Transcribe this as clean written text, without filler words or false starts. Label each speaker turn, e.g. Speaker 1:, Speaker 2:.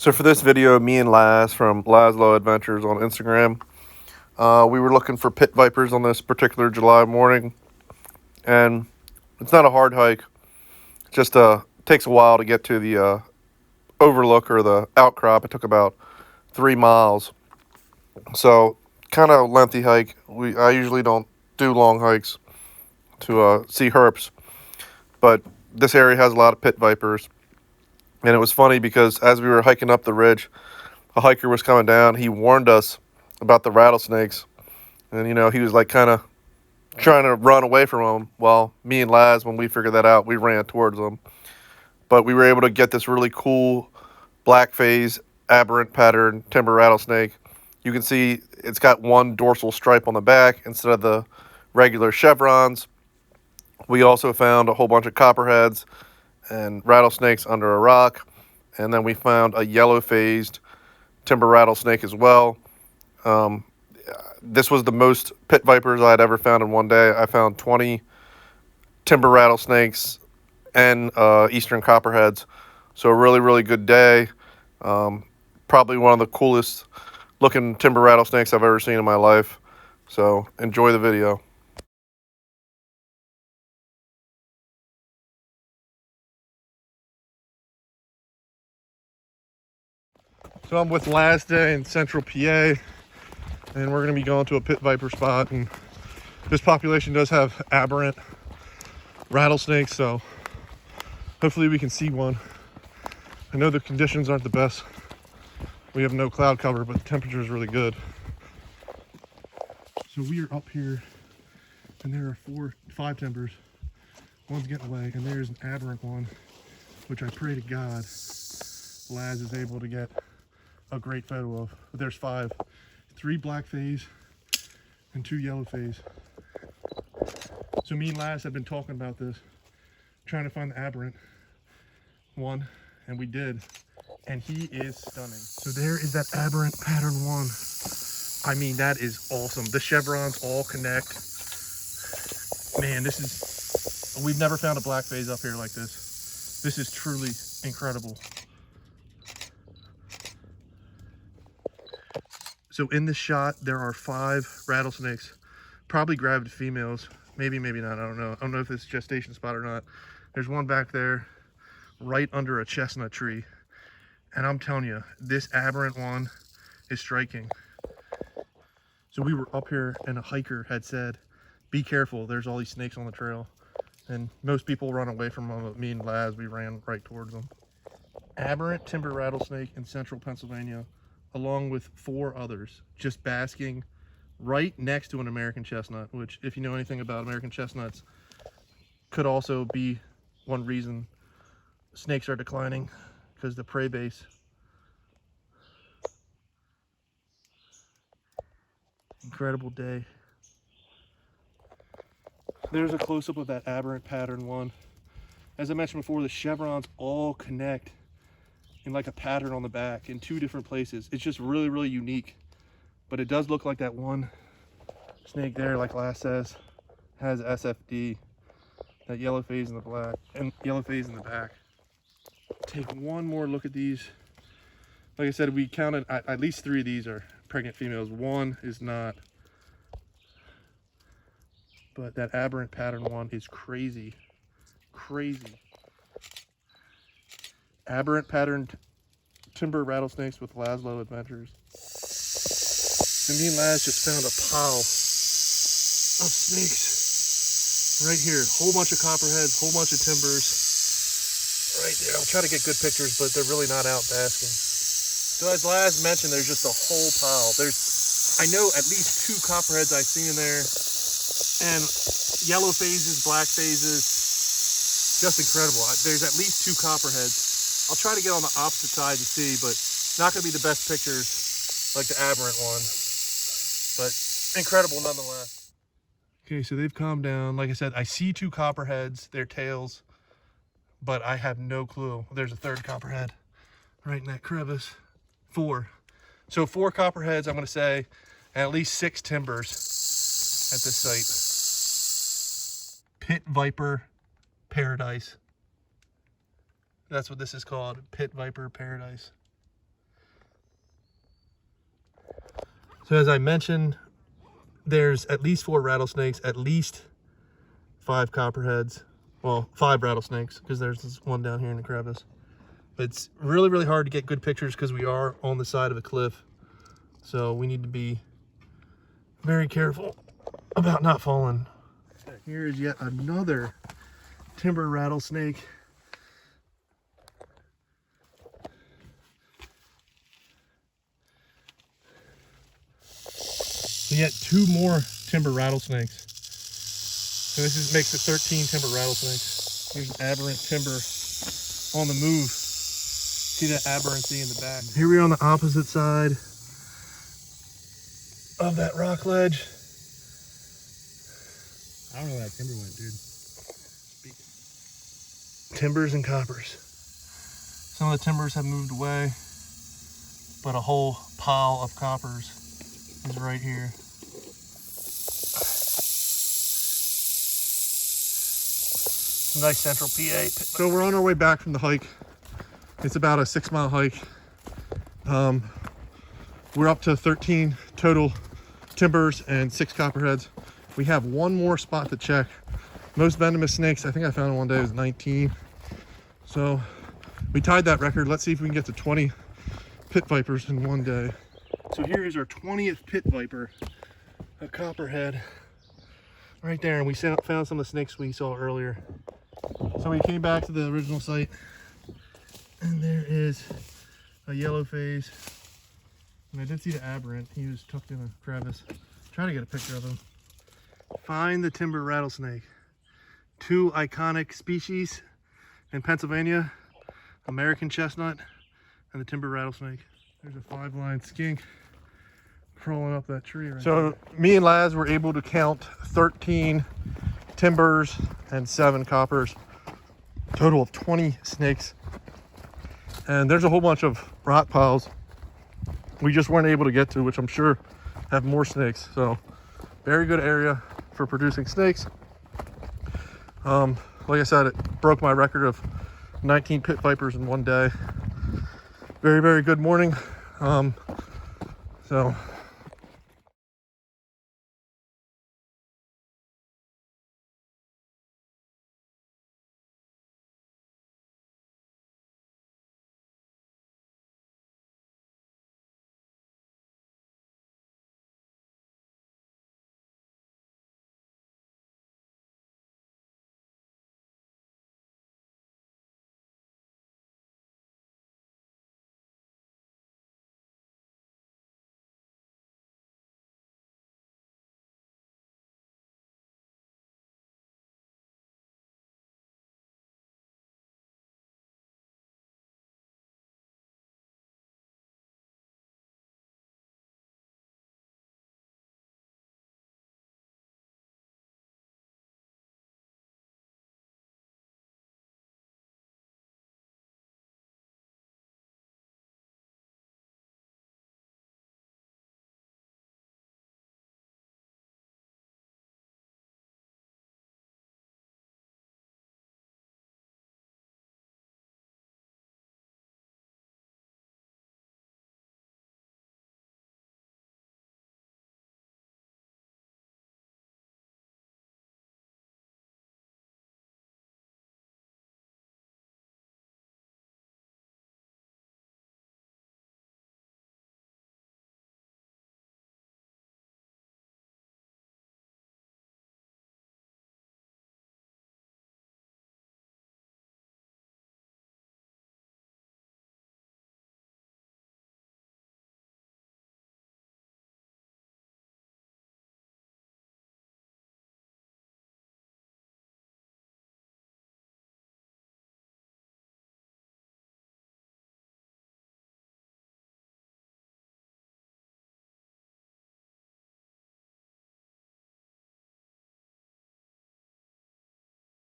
Speaker 1: So for this video, me and Laz from Laszlo Adventures on Instagram, we were looking for pit vipers on this particular July morning, and it's not a hard hike. It just takes a while to get to the overlook or the outcrop. It took about 3 miles, so kind of lengthy hike. I usually don't do long hikes to see herps, but this area has a lot of pit vipers. And it was funny because as we were hiking up the ridge, a hiker was coming down. He warned us about the rattlesnakes. And, he was like kind of trying to run away from them. Well, me and Laz, when we figured that out, we ran towards them. But we were able to get this really cool black phase aberrant pattern timber rattlesnake. You can see it's got one dorsal stripe on the back instead of the regular chevrons. We also found a whole bunch of copperheads and rattlesnakes under a rock. And then we found a yellow phased timber rattlesnake as well. This was the most pit vipers I had ever found in one day. I found 20 timber rattlesnakes and eastern copperheads. So a really, really good day. Probably one of the coolest looking timber rattlesnakes I've ever seen in my life. So enjoy the video. So I'm with Laz Day in Central PA, and we're going to be going to a pit viper spot. And this population does have aberrant rattlesnakes, so hopefully we can see one. I know the conditions aren't the best. We have no cloud cover, but the temperature is really good. So we are up here, and there are 5 timbers. One's getting away, and there's an aberrant one, which I pray to God Laz is able to get a great photo of. But there's 5. 3 black phase and 2 yellow phase. So me and Laz have been talking about this, trying to find the aberrant one, and we did. And he is stunning. So there is that aberrant pattern one. I mean, that is awesome. The chevrons all connect. Man, we've never found a black phase up here like this. This is truly incredible. So in this shot, there are 5 rattlesnakes, probably gravid females. Maybe not, I don't know. I don't know if it's gestation spot or not. There's one back there right under a chestnut tree. And I'm telling you, this aberrant one is striking. So we were up here and a hiker had said, be careful, there's all these snakes on the trail. And most people run away from them, but me and Laz, we ran right towards them. Aberrant timber rattlesnake in central Pennsylvania, along with 4 others, just basking right next to an American chestnut, which, if you know anything about American chestnuts, could also be one reason snakes are declining, because the prey base. Incredible day. There's a close-up of that aberrant pattern one. As I mentioned before, the chevrons all connect in like a pattern on the back in 2 different places. It's just really, really unique. But it does look like that one snake there, like Laz says, has SFD, that yellow phase in the black and yellow phase in the back. Take one more look at these. Like I said, we counted at least 3 of these are pregnant females. 1 is not. But that aberrant pattern one is crazy. Crazy. Aberrant patterned timber rattlesnakes with Laszlo Adventures. So me and Laz just found a pile of snakes right here. Whole bunch of copperheads, whole bunch of timbers right there. I'll try to get good pictures, but they're really not out basking. So as Laz mentioned, there's just a whole pile. I know at least 2 copperheads I see in there, and yellow phases, black phases, just incredible. There's at least 2 copperheads. I'll try to get on the opposite side and see, but not going to be the best pictures like the aberrant one, but incredible nonetheless. Okay, so they've calmed down. Like I said, I see 2 copperheads, their tails, but I have no clue. There's a 3rd copperhead right in that crevice. 4. So 4 copperheads, I'm going to say, and at least 6 timbers at this site. Pit viper paradise. That's what this is called, pit viper paradise.
Speaker 2: So as I mentioned, there's at least 4 rattlesnakes, at least 5 copperheads. Well, 5 rattlesnakes, because there's this one down here in the crevice. But it's really, really hard to get good pictures because we are on the side of a cliff. So we need to be very careful about not falling. Here is yet another timber rattlesnake. So yet 2 more timber rattlesnakes. So this makes it 13 timber rattlesnakes. Here's aberrant timber on the move. See that aberrancy in the back. Here we are on the opposite side of that rock ledge.
Speaker 3: I don't know where that timber went, dude.
Speaker 2: Timbers and coppers. Some of the timbers have moved away, but a whole pile of coppers is right here. Some nice central PA. So we're on our way back from the hike. It's about a 6-mile hike. We're up to 13 total timbers and 6 copperheads. We have one more spot to check. Most venomous snakes, I think I found one day, was 19. So we tied that record. Let's see if we can get to 20 pit vipers in one day. So here is our 20th pit viper, a copperhead, right there. And we found some of the snakes we saw earlier. So we came back to the original site, and there is a yellow phase. And I did see the aberrant. He was tucked in a crevice. Try to get a picture of him. Find the timber rattlesnake. 2 iconic species in Pennsylvania, American chestnut and the timber rattlesnake. There's a 5-line skink crawling up that tree right there. Me and Laz were able to count 13 timbers and 7 coppers, total of 20 snakes. And there's a whole bunch of rock piles we just weren't able to get to, which I'm sure have more snakes. So very good area for producing snakes. Like I said, it broke my record of 19 pit vipers in one day. Very, very good morning. So